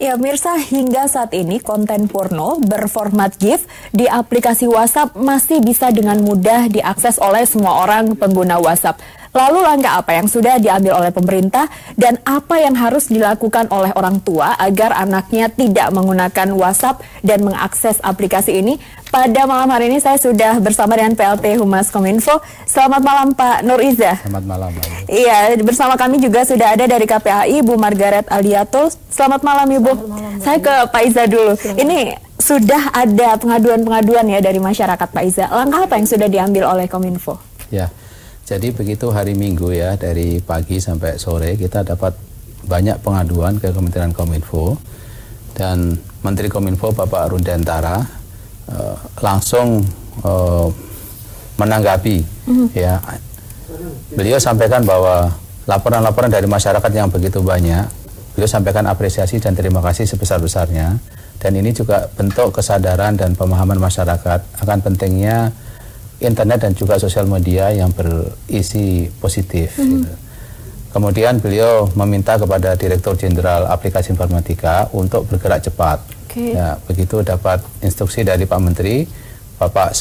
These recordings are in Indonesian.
Ya, Mirsa, hingga saat ini konten porno berformat GIF di aplikasi WhatsApp masih bisa dengan mudah diakses oleh semua orang pengguna WhatsApp. Lalu langkah apa yang sudah diambil oleh pemerintah dan apa yang harus dilakukan oleh orang tua agar anaknya tidak menggunakan WhatsApp dan mengakses aplikasi ini? Pada malam hari ini saya sudah bersama dengan PLT Humas Kominfo. Selamat malam Pak Nur Iza. Selamat malam. Iya, bersama kami juga sudah ada dari KPAI Bu Margaret Aliato. Selamat malam Ibu. Saya ke Pak Iza dulu. Ini sudah ada pengaduan-pengaduan ya dari masyarakat Pak Iza. Langkah apa yang sudah diambil oleh Kominfo? Ya. Jadi begitu hari Minggu ya, dari pagi sampai sore kita dapat banyak pengaduan ke Kementerian Kominfo, dan Menteri Kominfo Bapak Rudiantara langsung menanggapi. Ya, beliau sampaikan bahwa laporan-laporan dari masyarakat yang begitu banyak, beliau sampaikan apresiasi dan terima kasih sebesar-besarnya, dan ini juga bentuk kesadaran dan pemahaman masyarakat akan pentingnya internet dan juga sosial media yang berisi positif. Gitu. Kemudian beliau meminta kepada Direktur Jenderal Aplikasi Informatika untuk bergerak cepat. Ya, begitu dapat instruksi dari Pak Menteri, Bapak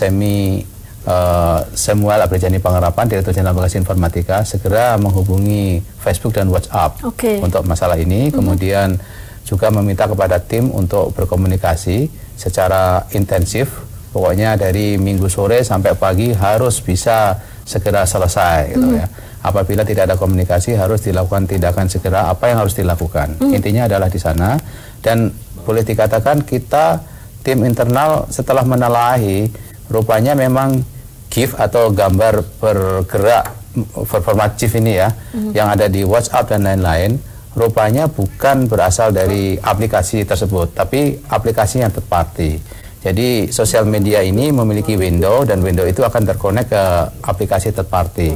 Samuel Abrijani Pangerapan, Direktur Jenderal Aplikasi Informatika, segera menghubungi Facebook dan WhatsApp untuk masalah ini. Kemudian juga meminta kepada tim untuk berkomunikasi secara intensif. Pokoknya dari Minggu sore sampai pagi harus bisa segera selesai gitu ya. Apabila tidak ada komunikasi harus dilakukan tindakan segera apa yang harus dilakukan. Intinya adalah di sana, dan boleh dikatakan kita tim internal setelah menelahi rupanya memang GIF atau gambar bergerak berformat GIF ini ya, yang ada di WhatsApp dan lain-lain, rupanya bukan berasal dari aplikasi tersebut, tapi aplikasi yang third party. Jadi sosial media ini memiliki window, dan window itu akan terkonek ke aplikasi third party.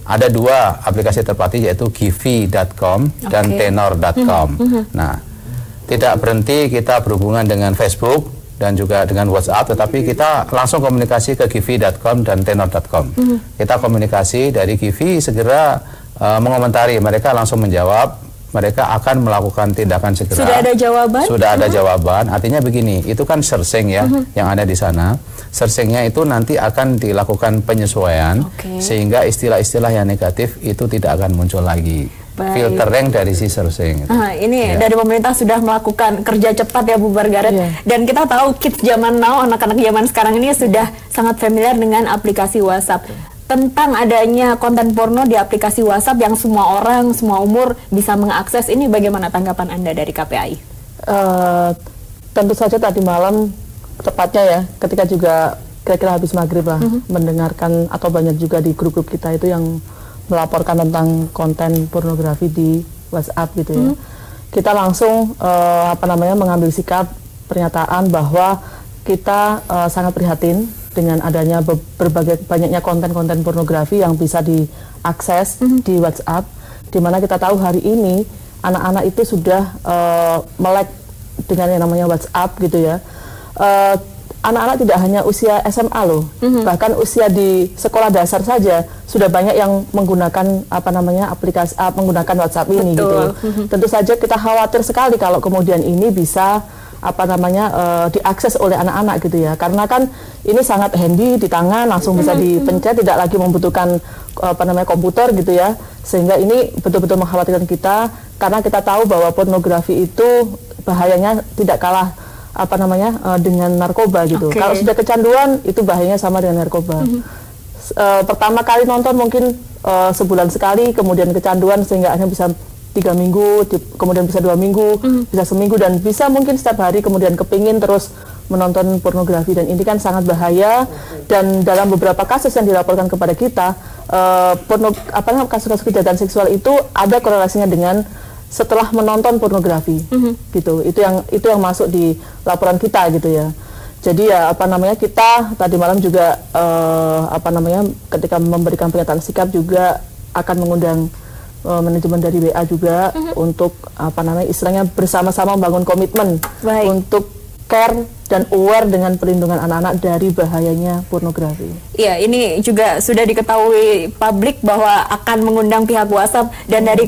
Ada dua aplikasi third party, yaitu givi.com dan tenor.com. Nah, tidak berhenti kita berhubungan dengan Facebook dan juga dengan WhatsApp, tetapi kita langsung komunikasi ke givi.com dan tenor.com. Kita komunikasi dari Givi segera mengomentari, mereka langsung menjawab. Mereka akan melakukan tindakan segera. Sudah ada jawaban? Sudah ada jawaban. Artinya begini, itu kan searching ya, yang ada di sana. Searchingnya itu nanti akan dilakukan penyesuaian, sehingga istilah-istilah yang negatif itu tidak akan muncul lagi. Filtering dari si searching. Ini dari pemerintah sudah melakukan kerja cepat ya Bu Margaret. Dan kita tahu kids zaman now, anak-anak zaman sekarang ini sudah sangat familiar dengan aplikasi WhatsApp. Tentang adanya konten porno di aplikasi WhatsApp yang semua orang, semua umur bisa mengakses, ini bagaimana tanggapan Anda dari KPAI? Tentu saja tadi malam, tepatnya ya, ketika juga kira-kira habis maghrib lah, mendengarkan atau banyak juga di grup-grup kita itu yang melaporkan tentang konten pornografi di WhatsApp gitu ya. Kita langsung mengambil sikap pernyataan bahwa kita sangat prihatin dengan adanya banyaknya konten-konten pornografi yang bisa diakses di WhatsApp, di mana kita tahu hari ini anak-anak itu sudah melek dengan yang namanya WhatsApp gitu ya. Anak-anak tidak hanya usia SMA loh, bahkan usia di sekolah dasar saja sudah banyak yang menggunakan aplikasi menggunakan WhatsApp ini gitu. Tentu saja kita khawatir sekali kalau kemudian ini bisa diakses oleh anak-anak gitu ya, karena kan ini sangat handy di tangan, langsung bisa dipencet, tidak lagi membutuhkan komputer gitu ya, sehingga ini betul-betul mengkhawatirkan kita, karena kita tahu bahwa pornografi itu bahayanya tidak kalah dengan narkoba gitu. Kalau sudah kecanduan itu bahayanya sama dengan narkoba. Pertama kali nonton mungkin sebulan sekali, kemudian kecanduan sehingga akhirnya bisa 3 minggu, kemudian bisa 2 minggu, bisa seminggu, dan bisa mungkin setiap hari kemudian kepingin terus menonton pornografi, dan ini kan sangat bahaya. Dan dalam beberapa kasus yang dilaporkan kepada kita, kasus-kasus kejahatan seksual itu ada korelasinya dengan setelah menonton pornografi, gitu. Itu yang masuk di laporan kita gitu ya. Jadi ya kita tadi malam juga ketika memberikan pernyataan sikap juga akan mengundang manajemen dari WA juga untuk istilahnya bersama-sama membangun komitmen untuk care dan aware dengan perlindungan anak-anak dari bahayanya pornografi. Iya, ini juga sudah diketahui publik bahwa akan mengundang pihak WhatsApp, dan dari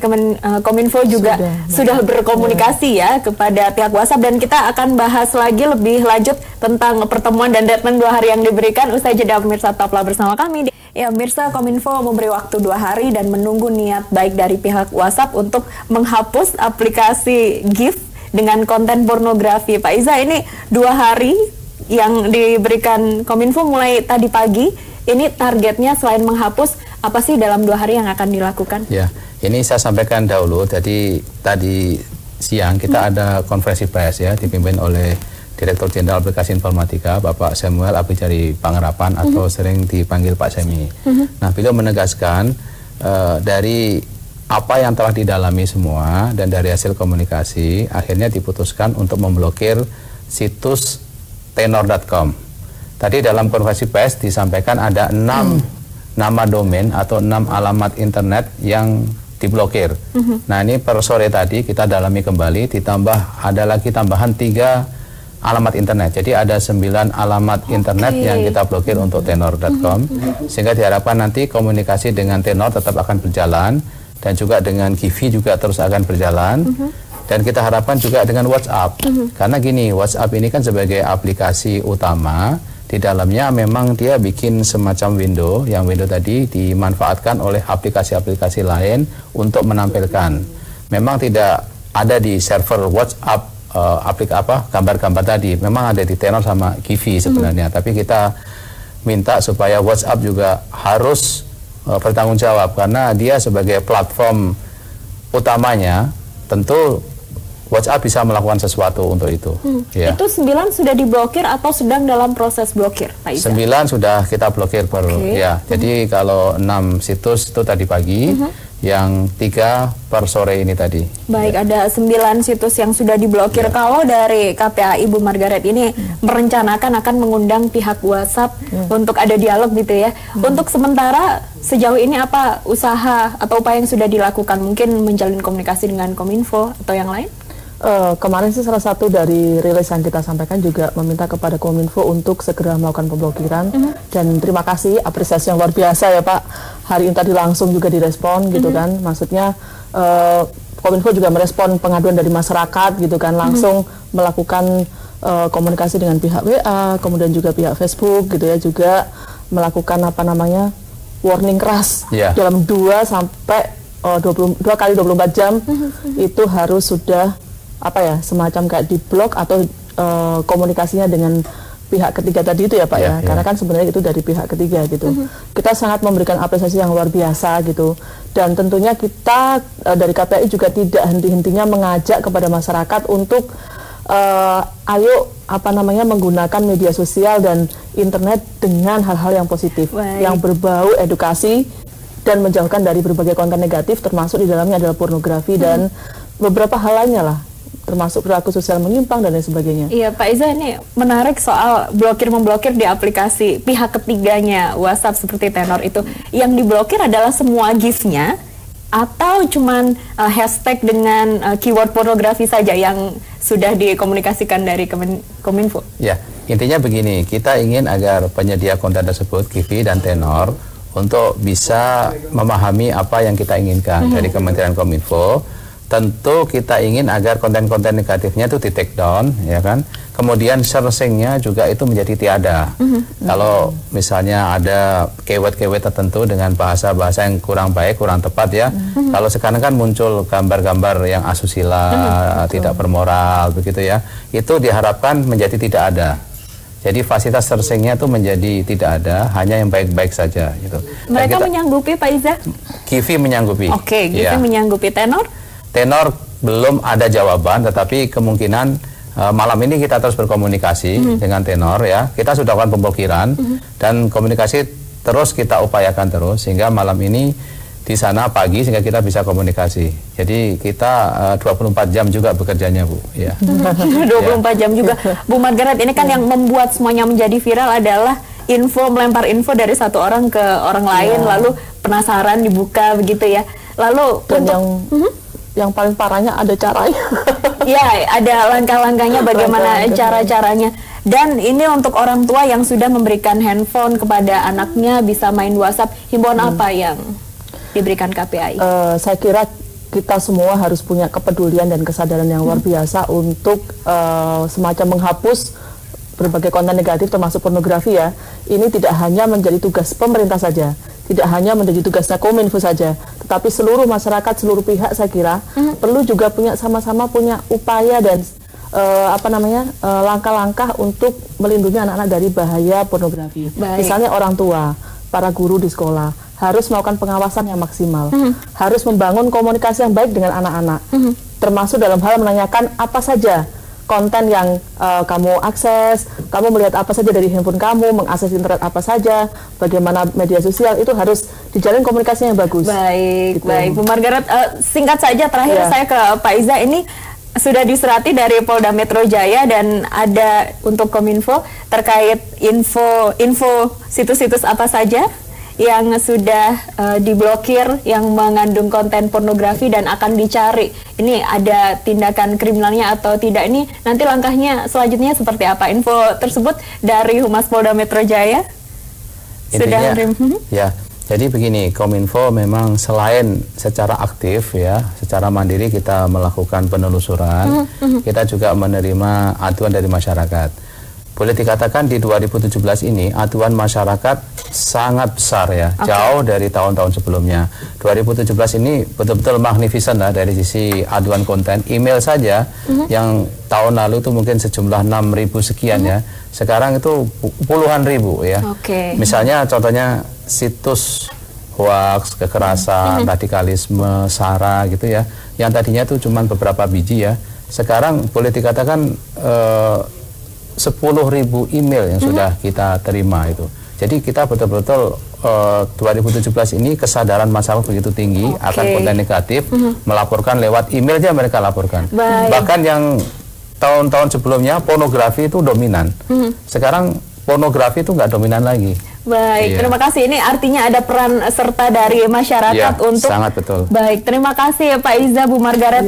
Kominfo juga sudah berkomunikasi ya kepada pihak WhatsApp, dan kita akan bahas lagi lebih lanjut tentang pertemuan dan deadline 2 hari yang diberikan usai jeda. Pemirsa, tetaplah bersama kami. Ya, pemirsa, Kominfo memberi waktu 2 hari dan menunggu niat baik dari pihak WhatsApp untuk menghapus aplikasi GIF dengan konten pornografi. Pak Iza, ini 2 hari yang diberikan Kominfo mulai tadi pagi. Ini targetnya selain menghapus, apa sih dalam 2 hari yang akan dilakukan? Ya, ini saya sampaikan dahulu. Jadi tadi siang kita ada konferensi pers ya, dipimpin oleh Direktur Jenderal Aplikasi Informatika, Bapak Samuel Abijari Pangerapan, atau sering dipanggil Pak Semi. Nah, beliau menegaskan dari apa yang telah didalami semua dan dari hasil komunikasi, akhirnya diputuskan untuk memblokir situs tenor.com. Tadi dalam konferensi pers disampaikan ada 6 nama domain atau 6 alamat internet yang diblokir. Nah, ini per sore tadi kita dalami kembali, ditambah ada lagi tambahan 3 alamat internet. Jadi ada 9 alamat internet yang kita blokir untuk tenor.com, sehingga diharapkan nanti komunikasi dengan Tenor tetap akan berjalan, dan juga dengan Givi juga terus akan berjalan, dan kita harapkan juga dengan WhatsApp, karena gini, WhatsApp ini kan sebagai aplikasi utama, di dalamnya memang dia bikin semacam window, yang window tadi dimanfaatkan oleh aplikasi-aplikasi lain untuk menampilkan. Memang tidak ada di server WhatsApp gambar-gambar tadi, memang ada di Tenor sama Givi sebenarnya, tapi kita minta supaya WhatsApp juga harus bertanggung jawab, karena dia sebagai platform utamanya, tentu WhatsApp bisa melakukan sesuatu untuk itu. Ya. Itu 9 sudah diblokir atau sedang dalam proses blokir, Pak Iza? 9 sudah kita blokir ya. Jadi kalau 6 situs itu tadi pagi, yang 3 per sore ini tadi. Baik, ada 9 situs yang sudah diblokir. Kalau dari KPAI Bu Margaret ini merencanakan akan mengundang pihak WhatsApp untuk ada dialog gitu ya. Untuk sementara sejauh ini apa usaha atau upaya yang sudah dilakukan? Mungkin menjalin komunikasi dengan Kominfo atau yang lain? Kemarin sih salah satu dari rilis yang kita sampaikan juga meminta kepada Kominfo untuk segera melakukan pemblokiran, dan terima kasih, apresiasi yang luar biasa ya Pak, hari ini tadi langsung juga direspon gitu kan, maksudnya Kominfo juga merespon pengaduan dari masyarakat gitu kan, langsung melakukan komunikasi dengan pihak WA, kemudian juga pihak Facebook gitu ya, juga melakukan warning keras dalam 2 kali 24 jam itu harus sudah semacam kayak diblok atau komunikasinya dengan pihak ketiga tadi itu ya Pak ya, karena kan sebenarnya itu dari pihak ketiga gitu. Kita sangat memberikan apresiasi yang luar biasa gitu, dan tentunya kita dari KPAI juga tidak henti-hentinya mengajak kepada masyarakat untuk ayo menggunakan media sosial dan internet dengan hal-hal yang positif, yang berbau edukasi dan menjauhkan dari berbagai konten negatif, termasuk di dalamnya adalah pornografi dan beberapa hal lainnya lah, termasuk perilaku sosial menyimpang dan lain sebagainya. Iya Pak Iza, ini menarik soal blokir-memblokir di aplikasi pihak ketiganya WhatsApp seperti Tenor itu. Yang diblokir adalah semua GIF-nya atau cuman hashtag dengan keyword pornografi saja yang sudah dikomunikasikan dari Kominfo? Ya, intinya begini, kita ingin agar penyedia konten tersebut, Givi dan Tenor, untuk bisa memahami apa yang kita inginkan dari Kementerian Kominfo. Tentu kita ingin agar konten-konten negatifnya itu di take down, ya kan. Kemudian searchingnya juga itu menjadi tiada. Kalau misalnya ada keyword-keyword tertentu dengan bahasa-bahasa yang kurang baik, kurang tepat ya. Kalau sekarang kan muncul gambar-gambar yang asusila, tidak bermoral, begitu ya. Itu diharapkan menjadi tidak ada. Jadi fasilitas searchingnya itu menjadi tidak ada, hanya yang baik-baik saja. Gitu. Mereka menyanggupi Pak Iza? Givi menyanggupi. Oke, Givi menyanggupi. Tenor belum ada jawaban, tetapi kemungkinan malam ini kita terus berkomunikasi dengan Tenor ya. Kita sudah lakukan pemblokiran dan komunikasi terus kita upayakan terus sehingga malam ini di sana pagi sehingga kita bisa komunikasi. Jadi kita 24 jam juga bekerjanya Bu. Ya. 24 jam juga. Bu Margaret, ini kan yang membuat semuanya menjadi viral adalah melempar info dari satu orang ke orang lain, lalu penasaran dibuka begitu ya. Lalu dan yang paling parahnya ada caranya. Ya, ada langkah-langkahnya bagaimana cara-caranya. Dan ini untuk orang tua yang sudah memberikan handphone kepada anaknya bisa main WhatsApp, himbauan apa yang diberikan KPAI? Saya kira kita semua harus punya kepedulian dan kesadaran yang luar biasa untuk semacam menghapus berbagai konten negatif termasuk pornografi ya. Ini tidak hanya menjadi tugas pemerintah saja, tidak hanya menjadi tugasnya Kominfo saja, tetapi seluruh masyarakat, seluruh pihak saya kira perlu juga sama-sama punya upaya dan langkah-langkah untuk melindungi anak-anak dari bahaya pornografi. Misalnya orang tua, para guru di sekolah harus melakukan pengawasan yang maksimal, harus membangun komunikasi yang baik dengan anak-anak, termasuk dalam hal menanyakan apa saja konten yang kamu akses, kamu melihat apa saja dari handphone kamu, mengakses internet apa saja, bagaimana media sosial, itu harus dijalin komunikasi yang bagus. Baik, gitu. Baik, Bu Margaret, singkat saja terakhir saya ke Pak Iza, ini sudah diserati dari Polda Metro Jaya dan ada untuk Kominfo terkait info situs-situs apa saja yang sudah diblokir yang mengandung konten pornografi dan akan dicari. Ini ada tindakan kriminalnya atau tidak, ini nanti langkahnya selanjutnya seperti apa? Info tersebut dari Humas Polda Metro Jaya. Intinya, ya. Jadi begini, Kominfo memang selain secara aktif ya, secara mandiri kita melakukan penelusuran, kita juga menerima aduan dari masyarakat. Boleh dikatakan di 2017 ini aduan masyarakat sangat besar ya, jauh dari tahun-tahun sebelumnya. 2017 ini betul-betul magnificent lah dari sisi aduan konten. Email saja yang tahun lalu itu mungkin sejumlah 6.000 sekian ya, sekarang itu puluhan ribu ya. Misalnya contohnya situs hoax, kekerasan, radikalisme, SARA gitu ya, yang tadinya itu cuma beberapa biji ya, sekarang boleh dikatakan 10.000 email yang sudah kita terima itu. Jadi kita betul-betul 2017 ini kesadaran masyarakat begitu tinggi akan konten negatif, melaporkan lewat email aja mereka laporkan. Bahkan yang tahun-tahun sebelumnya pornografi itu dominan. Sekarang pornografi itu nggak dominan lagi. Baik, terima kasih. Ini artinya ada peran serta dari masyarakat untuk. Sangat betul. Baik, terima kasih Pak Iza, Bu Margaret.